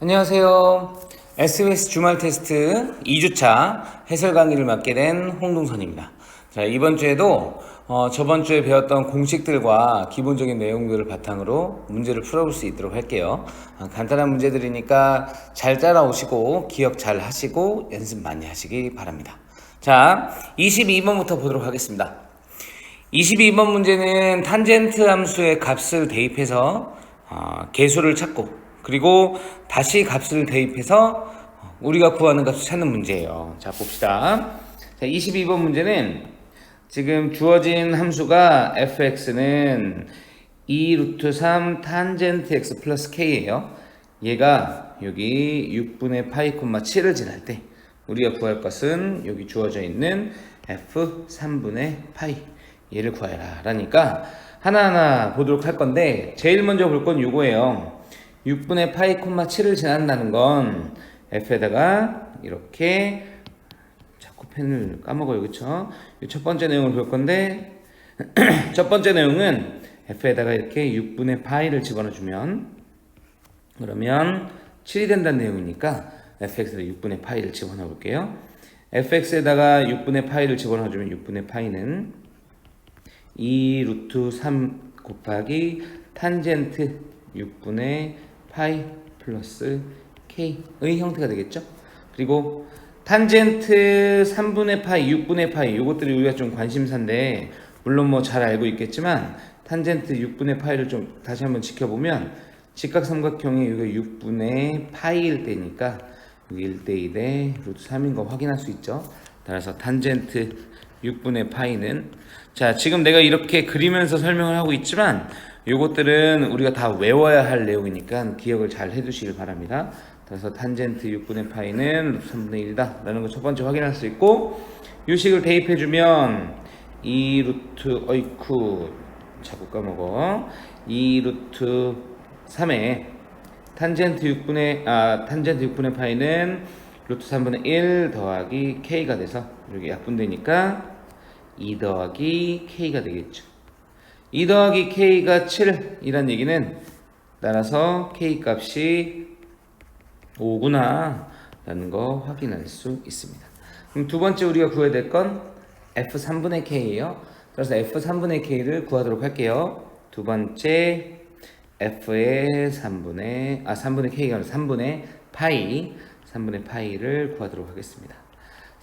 안녕하세요. SBS 주말 테스트 2주차 해설 강의를 맡게 된 홍동선입니다. 자, 이번 주에도 저번 주에 배웠던 공식들과 기본적인 내용들을 바탕으로 문제를 풀어볼 수 있도록 할게요. 간단한 문제들이니까 잘 따라오시고 기억 잘 하시고 연습 많이 하시기 바랍니다. 자, 22번부터 보도록 하겠습니다. 22번 문제는 탄젠트 함수의 값을 대입해서 개수를 찾고 그리고 다시 값을 대입해서 우리가 구하는 값을 찾는 문제예요. 자, 봅시다. 자, 22번 문제는 지금 주어진 함수가 fx는 2√3 탄젠트 x 플러스 k예요. 얘가 여기 6분의 파이, 7을 지날 때 우리가 구할 것은 여기 주어져 있는 f 3분의 파이 얘를 구해라 라니까 하나하나 보도록 할 건데 제일 먼저 볼 건 요거예요. 6분의 파이, 7을 지난다는 건 f에다가 이렇게 자꾸 펜을 까먹어요. 그쵸? 첫 번째 내용을 볼 건데 첫 번째 내용은 f에다가 이렇게 6분의 파이를 집어넣어 주면 그러면 7이 된다는 내용이니까 fx에다 6분의 파이를 집어넣어 볼게요. fx에다가 6분의 파이를 집어넣어 주면 6분의 파이는 2√3 곱하기 탄젠트 6분의 파이 플러스 k의 형태가 되겠죠. 그리고 탄젠트 3분의 파이, 6분의 파이 요것들이 우리가 좀 관심사인데 물론 뭐 잘 알고 있겠지만 탄젠트 6분의 파이를 좀 다시 한번 지켜보면 직각삼각형이 여기가 6분의 파이일 때니까 여기 1대2대 루트 3인 거 확인할 수 있죠. 따라서 탄젠트 6분의 파이는 자, 지금 내가 이렇게 그리면서 설명을 하고 있지만 요것들은 우리가 다 외워야 할 내용이니까 기억을 잘 해두시길 바랍니다. 그래서 탄젠트 6분의 파이는 루트 3분의 1이다 라는 거 첫 번째 확인할 수 있고 요 식을 대입해주면 2루트 어이쿠 자꾸 까먹어 2루트 3에 탄젠트 6분의 파이는 루트 3분의 1 더하기 k가 돼서 여기 약분되니까 2 더하기 k가 되겠죠. 2 더하기 k가 7이란 얘기는 따라서 k 값이 5구나 라는 거 확인할 수 있습니다. 그럼 두 번째 우리가 구해야 될 건 f3분의 k예요. 그래서 f3분의 k를 구하도록 할게요. 두 번째 f의 3분의 k가 아니라 3분의 파이를 구하도록 하겠습니다.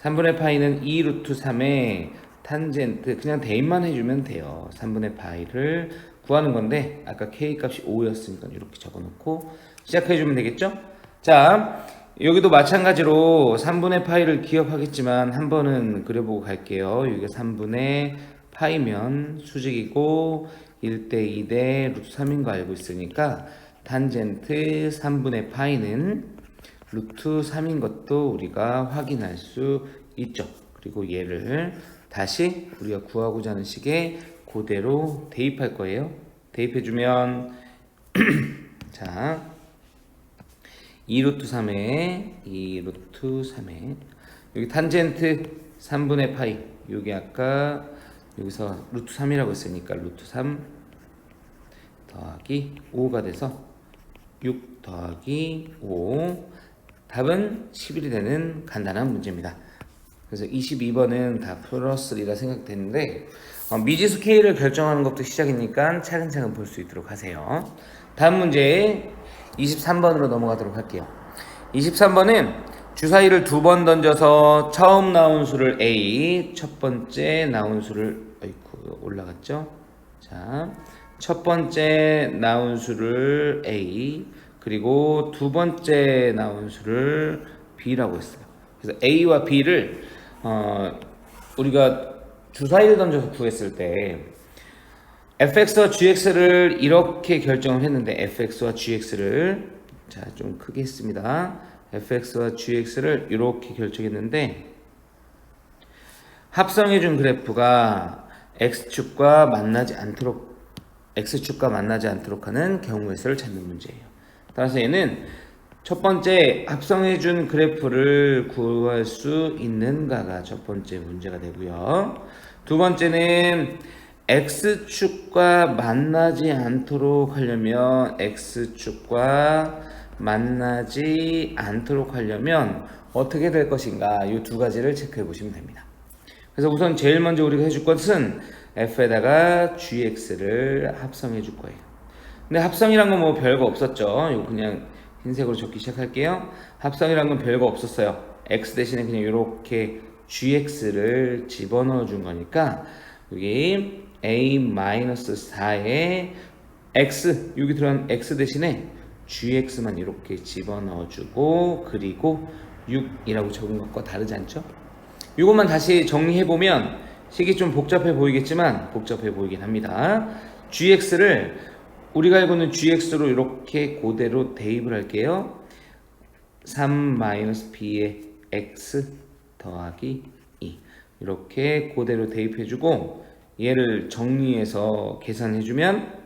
3분의 파이는 2루트 3의 탄젠트 그냥 대입만 해주면 돼요. 3분의 파이를 구하는 건데 아까 k 값이 5였으니까 이렇게 적어놓고 시작해주면 되겠죠? 자, 여기도 마찬가지로 3분의 파이를 기억하겠지만 한 번은 그려보고 갈게요. 여기가 3분의 파이면 수직이고 1대2대 루트 3인 거 알고 있으니까 탄젠트 3분의 파이는 루트 3인 것도 우리가 확인할 수 있죠. 그리고 얘를 다시 우리가 구하고자 하는 식에 그대로 대입할 거예요. 대입해주면 자 2루트 3에 여기 탄젠트 3분의 파이 여기 아까 여기서 루트 3이라고 했으니까 루트 3 더하기 5가 돼서 6 더하기 5 답은 11이 되는 간단한 문제입니다. 그래서 22번은 다 플러스리라 생각되는데 미지수 K를 결정하는 것도 시작이니까 차근차근 볼 수 있도록 하세요. 다음 문제 23번으로 넘어가도록 할게요. 23번은 주사위를 두 번 던져서 처음 나온 수를 A, 첫 번째 나온 수를 올라갔죠? 자, 첫 번째 나온 수를 A 그리고 두 번째 나온 수를 B라고 했어요. 그래서 A와 B를 우리가 주사위를 던져서 구했을 때 fx와 gx를 이렇게 결정을 했는데 fx와 gx를 자, 좀 크게 했습니다. fx와 gx를 이렇게 결정했는데 합성해준 그래프가 x축과 만나지 않도록 하는 경우의 수를 찾는 문제예요. 따라서 얘는 첫 번째 합성해준 그래프를 구할 수 있는가가 첫 번째 문제가 되고요. 두 번째는 x축과 만나지 않도록 하려면 x축과 만나지 않도록 하려면 어떻게 될 것인가 이 두 가지를 체크해 보시면 됩니다. 그래서 우선 제일 먼저 우리가 해줄 것은 f에다가 gx를 합성해 줄 거예요. 근데 합성이란 건 뭐 별거 없었죠. 이거 그냥 흰색으로 적기 시작할게요. 합성이란 건 별거 없었어요. x 대신에 그냥 이렇게 gx를 집어넣어 준 거니까 여기 a-4에 x, 여기 들어간 x 대신에 gx만 이렇게 집어넣어 주고 그리고 6이라고 적은 것과 다르지 않죠? 이것만 다시 정리해보면 식이 좀 복잡해 보이겠지만 복잡해 보이긴 합니다. gx를 우리가 알고 있는 gx로 이렇게 그대로 대입을 할게요. 3-b의 x 더하기 2 이렇게 그대로 대입해주고 얘를 정리해서 계산해주면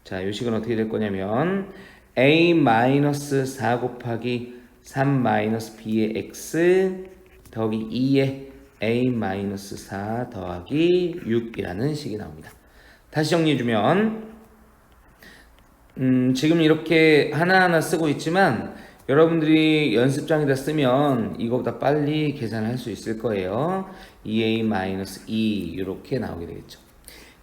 자, 이 식은 어떻게 될 거냐면 a-4 곱하기 3-b의 x 더하기 2의 a-4 더하기 6이라는 식이 나옵니다. 다시 정리해주면 지금 이렇게 하나하나 쓰고 있지만 여러분들이 연습장에다 쓰면 이거보다 빨리 계산할 수 있을 거예요. 2a-2 이렇게 나오게 되겠죠.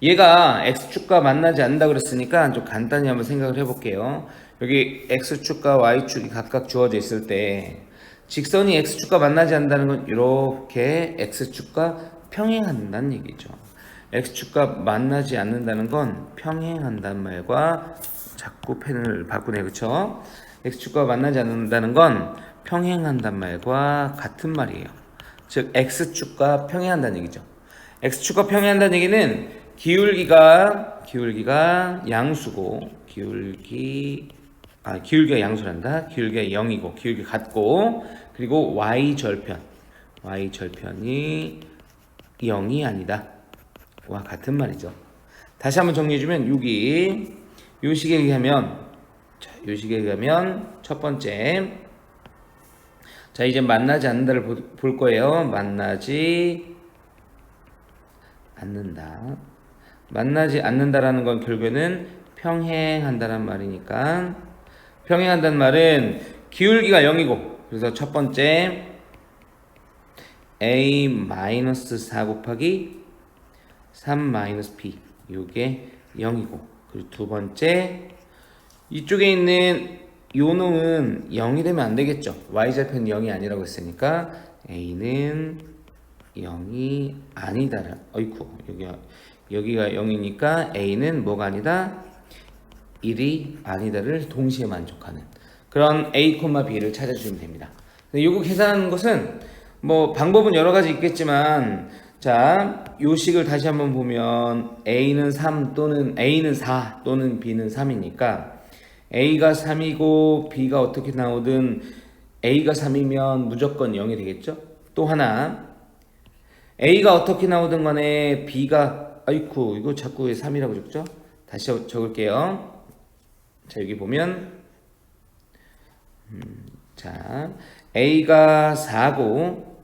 얘가 x축과 만나지 않는다 그랬으니까 좀 간단히 한번 생각을 해볼게요. 여기 x축과 y축이 각각 주어져 있을 때 직선이 x축과 만나지 않는다는 건 이렇게 x축과 평행한다는 얘기죠. x축과 만나지 않는다는 건 평행한다는 말과 자꾸 펜을 바꾸네, 그쵸? x축과 만나지 않는다는 건 평행한다는 말과 같은 말이에요. 즉 x축과 평행한다는 얘기죠. x축과 평행한다는 얘기는 기울기가 양수고 기울기가 양수란다. 기울기가 0이고 기울기가 같고 그리고 y절편이 0이 아니다 와 같은 말이죠. 다시 한번 정리해주면 여기 요 식에 의하면 첫 번째 자 이제 만나지 않는다를 볼 거예요. 만나지 않는다라는 건 결국에는 평행한다란 말이니까 평행한다는 말은 기울기가 0이고 그래서 첫 번째 a-4 곱하기 3-b 요게 0이고 그리고 두 번째 이쪽에 있는 요 놈은 0이 되면 안 되겠죠. y절편이 0이 아니라고 했으니까 a는 0이 아니다. 어이쿠 여기가 0이니까 a는 뭐가 아니다? 1이 아니다를 동시에 만족하는 그런 a, b를 찾아주시면 됩니다. 이거 계산하는 것은 뭐 방법은 여러 가지 있겠지만 자, 요 식을 다시 한번 보면 a는 3 또는 a는 4 또는 b는 3이니까 a가 3이고 b가 어떻게 나오든 a가 3이면 무조건 0이 되겠죠. 또 하나 a가 어떻게 나오든 간에 b가 아이쿠 이거 자꾸 왜 3이라고 적죠? 다시 적을게요. 자 여기 보면 자 a가 4고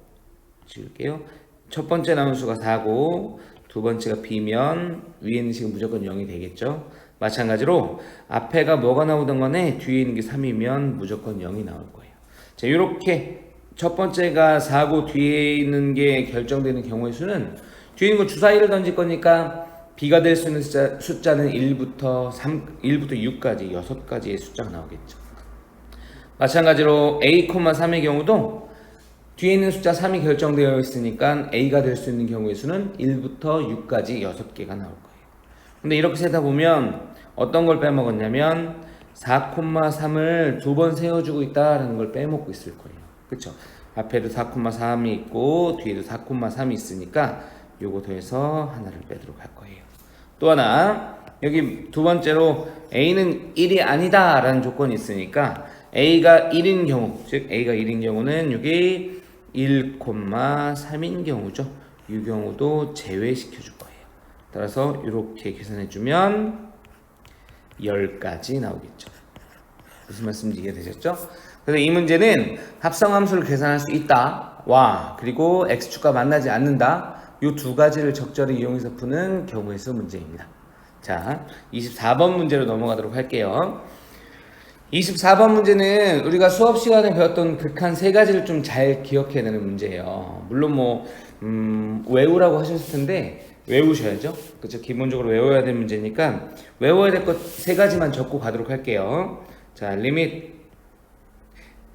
지울게요. 첫 번째 나온 수가 4고 두 번째가 b면 위에 있는 식은 무조건 0이 되겠죠. 마찬가지로 앞에가 뭐가 나오던 간에 뒤에 있는 게 3이면 무조건 0이 나올 거예요. 자 이렇게 첫 번째가 4고 뒤에 있는 게 결정되는 경우의 수는 뒤에 있는 거 주사위를 던질 거니까 b가 될 수 있는 숫자는 1부터 6까지 6가지의 숫자가 나오겠죠. 마찬가지로 a,3의 경우도 뒤에 있는 숫자 3이 결정되어 있으니까 a가 될 수 있는 경우의 수는 1부터 6까지 6개가 나올 거예요. 근데 이렇게 세다 보면 어떤 걸 빼먹었냐면 4,3을 두 번 세워주고 있다라는 걸 빼먹고 있을 거예요. 그쵸? 앞에도 4,3이 있고 뒤에도 4,3이 있으니까 요거 더해서 하나를 빼도록 할 거예요. 또 하나 여기 두 번째로 a는 1이 아니다 라는 조건이 있으니까 a가 1인 경우 즉 a가 1인 경우는 여기 1,3인 경우죠. 이 경우도 제외시켜 줄 거예요. 따라서 이렇게 계산해주면 10가지 나오겠죠. 무슨 말씀인지 이해되셨죠? 그래서 이 문제는 합성함수를 계산할 수 있다. 와 그리고 x축과 만나지 않는다. 이 두 가지를 적절히 이용해서 푸는 경우의 수 문제입니다. 자 24번 문제로 넘어가도록 할게요. 24번 문제는 우리가 수업 시간에 배웠던 극한 세 가지를 좀 잘 기억해야 되는 문제예요. 물론 외우라고 하셨을 텐데 외우셔야죠. 그렇죠? 기본적으로 외워야 될 문제니까 외워야 될 것 세 가지만 적고 가도록 할게요. 자, 리밋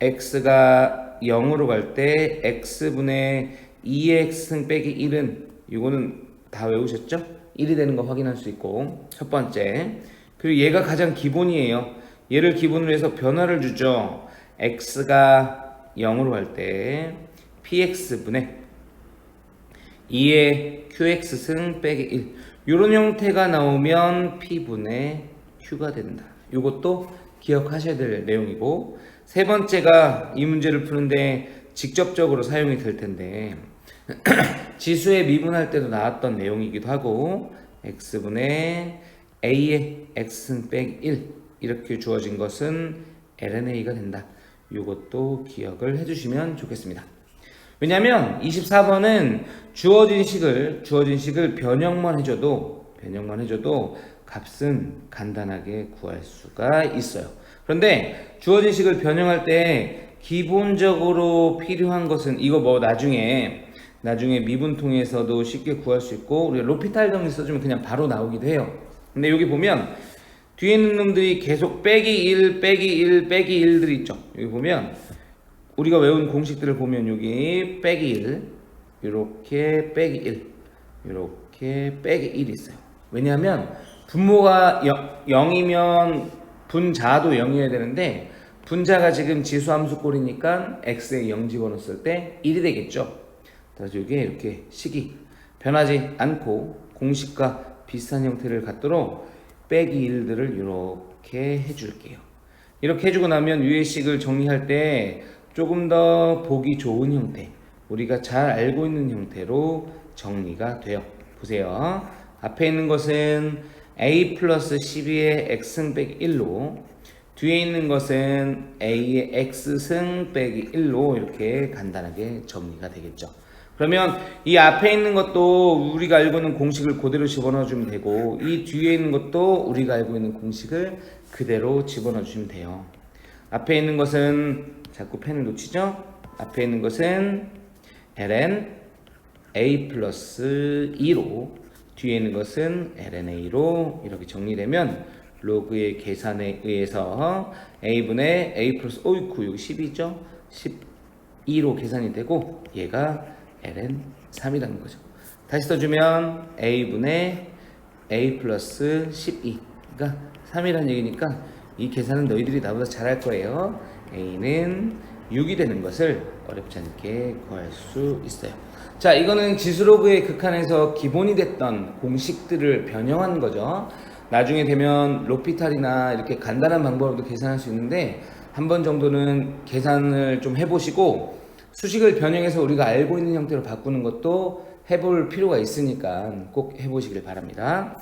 x가 0으로 갈 때 x분의 2x 빼기 1은 이거는 다 외우셨죠? 1이 되는 거 확인할 수 있고 첫 번째. 그리고 얘가 가장 기본이에요. 얘를 기본으로 해서 변화를 주죠. x가 0으로 갈 때 px분의 2의 qx승 빼기 1 이런 형태가 나오면 p분의 q가 된다. 이것도 기억하셔야 될 내용이고 세 번째가 이 문제를 푸는데 직접적으로 사용이 될 텐데 지수에 미분할 때도 나왔던 내용이기도 하고 x분의 a의 x승 빼기 1 이렇게 주어진 것은 LNA가 된다. 이것도 기억을 해주시면 좋겠습니다. 왜냐하면 24번은 주어진 식을 변형만 해줘도 값은 간단하게 구할 수가 있어요. 그런데 주어진 식을 변형할 때 기본적으로 필요한 것은 이거 나중에 미분통에서도 쉽게 구할 수 있고 우리가 로피탈 정리 써주면 그냥 바로 나오기도 해요. 근데 여기 보면 뒤에 있는 놈들이 계속 빼기 1, 빼기 1, 빼기 1들이 있죠. 여기 보면 우리가 외운 공식들을 보면 여기 빼기 1, 이렇게 빼기 1, 이렇게 빼기 1이 있어요. 왜냐하면 분모가 0이면 분자도 0이어야 되는데 분자가 지금 지수함수 꼴이니까 x에 0 집어넣었을 때 1이 되겠죠. 그래서 이게 이렇게 식이 변하지 않고 공식과 비슷한 형태를 갖도록 빼기 1들을 이렇게 해줄게요. 이렇게 해주고 나면 위의 식을 정리할 때 조금 더 보기 좋은 형태, 우리가 잘 알고 있는 형태로 정리가 돼요. 보세요. 앞에 있는 것은 a 플러스 12의 x승 빼기 1로 뒤에 있는 것은 a의 x승 빼기 1로 이렇게 간단하게 정리가 되겠죠. 그러면 이 앞에 있는 것도 우리가 알고 있는 공식을 그대로 집어넣어 주면 되고 이 뒤에 있는 것도 우리가 알고 있는 공식을 그대로 집어넣어 주시면 돼요. 앞에 있는 것은 자꾸 펜을 놓치죠? 앞에 있는 것은 ln a 플러스 2로 뒤에 있는 것은 lnA로 이렇게 정리되면 로그의 계산에 의해서 a분의 a 플러스 여기 12죠? 12로 계산이 되고 얘가 ln 3이라는 거죠. 다시 써주면 a분의 a 플러스 12가 3이라는 얘기니까 이 계산은 너희들이 나보다 잘할 거예요. a는 6이 되는 것을 어렵지 않게 구할 수 있어요. 자, 이거는 지수로그의 극한에서 기본이 됐던 공식들을 변형한 거죠. 나중에 되면 로피탈이나 이렇게 간단한 방법으로도 계산할 수 있는데 한 번 정도는 계산을 좀 해보시고 수식을 변형해서 우리가 알고 있는 형태로 바꾸는 것도 해볼 필요가 있으니까 꼭 해보시길 바랍니다.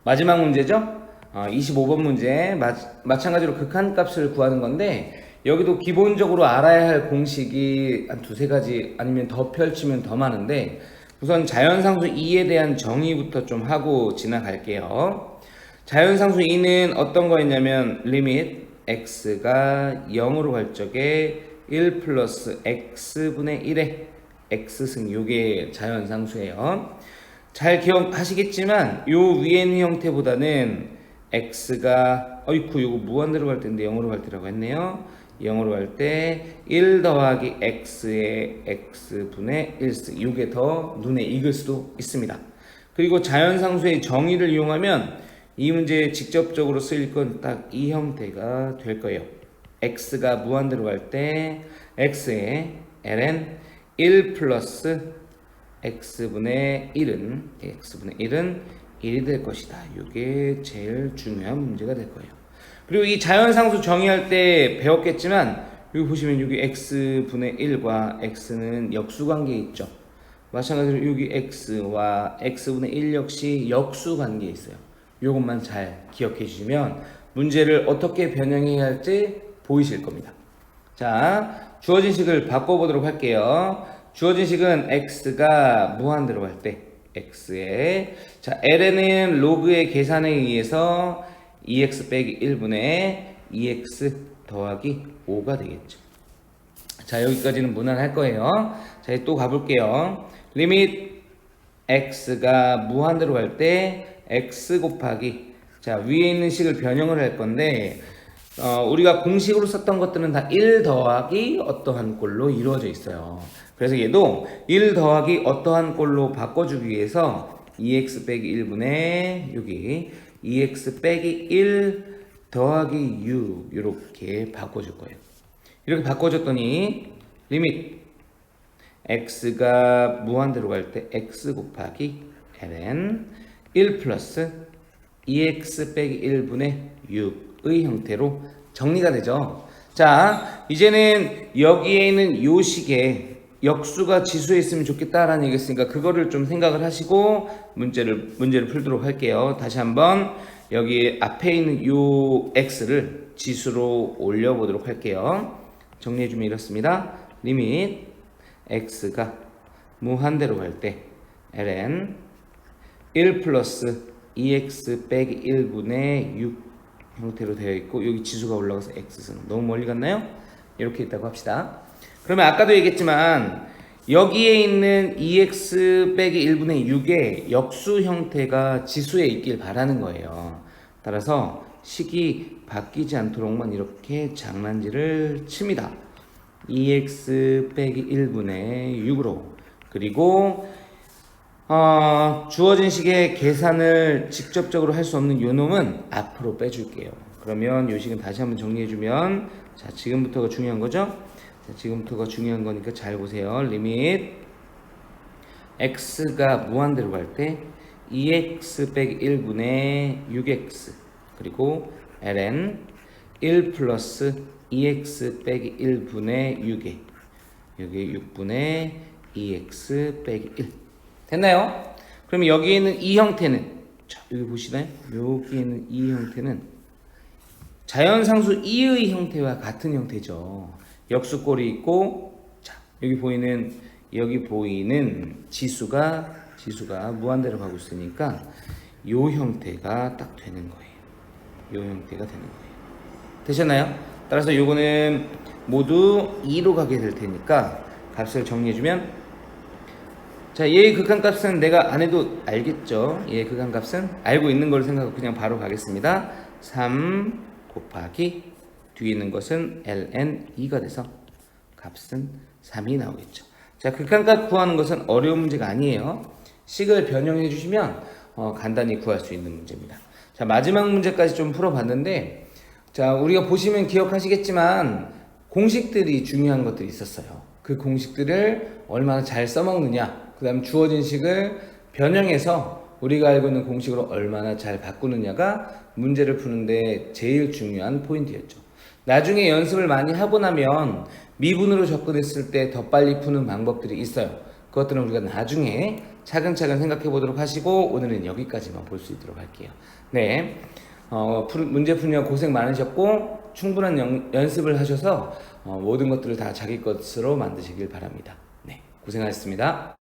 마지막 문제죠. 25번 문제 마찬가지로 극한값을 구하는 건데 여기도 기본적으로 알아야 할 공식이 한 두세 가지 아니면 더 펼치면 더 많은데 우선 자연상수 2에 대한 정의부터 좀 하고 지나갈게요. 자연상수 2는 어떤 거였냐면 리밋 x가 0으로 갈 적에 1 플러스 x분의 1의 x승 요게 자연상수예요. 잘 기억하시겠지만 요 위에 있는 형태보다는 x가 이거 무한대로 갈 때인데 0으로 갈 때라고 했네요. 0으로 갈 때 1 더하기 x의 x분의 1승 이게 더 눈에 익을 수도 있습니다. 그리고 자연상수의 정의를 이용하면 이 문제에 직접적으로 쓰일 건 딱 이 형태가 될 거예요. x가 무한대로 갈 때 x의 ln 1 플러스 x분의 1은 1이 될 것이다. 이게 제일 중요한 문제가 될 거예요. 그리고 이 자연상수 정의할 때 배웠겠지만 여기 보시면 여기 x분의 1과 x는 역수관계에 있죠. 마찬가지로 여기 x와 x분의 1 역시 역수관계에 있어요. 이것만 잘 기억해 주시면 문제를 어떻게 변형해야 할지 보이실 겁니다. 자, 주어진 식을 바꿔보도록 할게요. 주어진 식은 x가 무한대로 갈 때 x에 자 ln은 로그의 계산에 의해서 2x 빼기 1분의 2x 더하기 5가 되겠죠. 자, 여기까지는 무난할 거예요. 자, 또 가볼게요. 리밋 x가 무한대로 갈 때 x 곱하기, 자, 위에 있는 식을 변형을 할 건데 우리가 공식으로 썼던 것들은 다 1 더하기 어떠한 꼴로 이루어져 있어요. 그래서 얘도 1 더하기 어떠한 꼴로 바꿔주기 위해서 2x 빼기 1분의 여기 2x 빼기 1 더하기 6 이렇게 바꿔줄 거예요. 이렇게 바꿔줬더니 리밋 x가 무한대로 갈 때 x 곱하기 ln 1 플러스 2x 빼기 1분의 6의 형태로 정리가 되죠. 자, 이제는 여기에 있는 요 식에 역수가 지수에 있으면 좋겠다라는 얘기였으니까 그거를 좀 생각을 하시고 문제를 풀도록 할게요. 다시 한번 여기 앞에 있는 요 x를 지수로 올려보도록 할게요. 정리해주면 이렇습니다. 리밋 x가 무한대로 갈 때 ln 1 플러스 2x 빼기 1분의 6 형태로 되어 있고 여기 지수가 올라가서 x는 너무 멀리 갔나요? 이렇게 있다고 합시다. 그러면 아까도 얘기했지만 여기에 있는 2x 빼기 1분의 6의 역수 형태가 지수에 있길 바라는 거예요. 따라서 식이 바뀌지 않도록만 이렇게 장난질을 칩니다. 2x 빼기 1분의 6으로 그리고 주어진 식의 계산을 직접적으로 할 수 없는 요 놈은 앞으로 빼줄게요. 그러면 요 식은 다시 한번 정리해주면, 자, 지금부터가 중요한 거죠? 자, 지금부터가 중요한 거니까 잘 보세요. 리밋 x가 무한대로 갈 때 2x 빼기 1분의 6x 그리고 ln 1 플러스 2x 빼기 1분의 6에 여기 6분의 2x 빼기 1 됐나요? 그럼 여기에 있는 이 형태는, 자, 여기 보시나요? 여기에 있는 이 형태는 자연상수 2의 형태와 같은 형태죠. 역수꼴이 있고, 자, 여기 보이는 지수가 무한대로 가고 있으니까 요 형태가 딱 되는 거예요. 요 형태가 되는 거예요. 되셨나요? 따라서 요거는 모두 2로 가게 될 테니까 값을 정리해주면, 자, 얘의 극한값은 내가 안 해도 알겠죠? 얘의 극한값은 알고 있는 걸 생각하고 그냥 바로 가겠습니다. 3 곱하기 뒤에 있는 것은 ln 2가 돼서 값은 3이 나오겠죠. 자, 극한값 구하는 것은 어려운 문제가 아니에요. 식을 변형해 주시면 간단히 구할 수 있는 문제입니다. 자, 마지막 문제까지 좀 풀어봤는데, 자, 우리가 보시면 기억하시겠지만 공식들이 중요한 것들이 있었어요. 그 공식들을 얼마나 잘 써먹느냐, 그 다음 주어진 식을 변형해서 우리가 알고 있는 공식으로 얼마나 잘 바꾸느냐가 문제를 푸는데 제일 중요한 포인트였죠. 나중에 연습을 많이 하고 나면 미분으로 접근했을 때 더 빨리 푸는 방법들이 있어요. 그것들은 우리가 나중에 차근차근 생각해 보도록 하시고 오늘은 여기까지만 볼 수 있도록 할게요. 네, 문제 푸느라 고생 많으셨고 충분한 연습을 하셔서 모든 것들을 다 자기 것으로 만드시길 바랍니다. 네, 고생하셨습니다.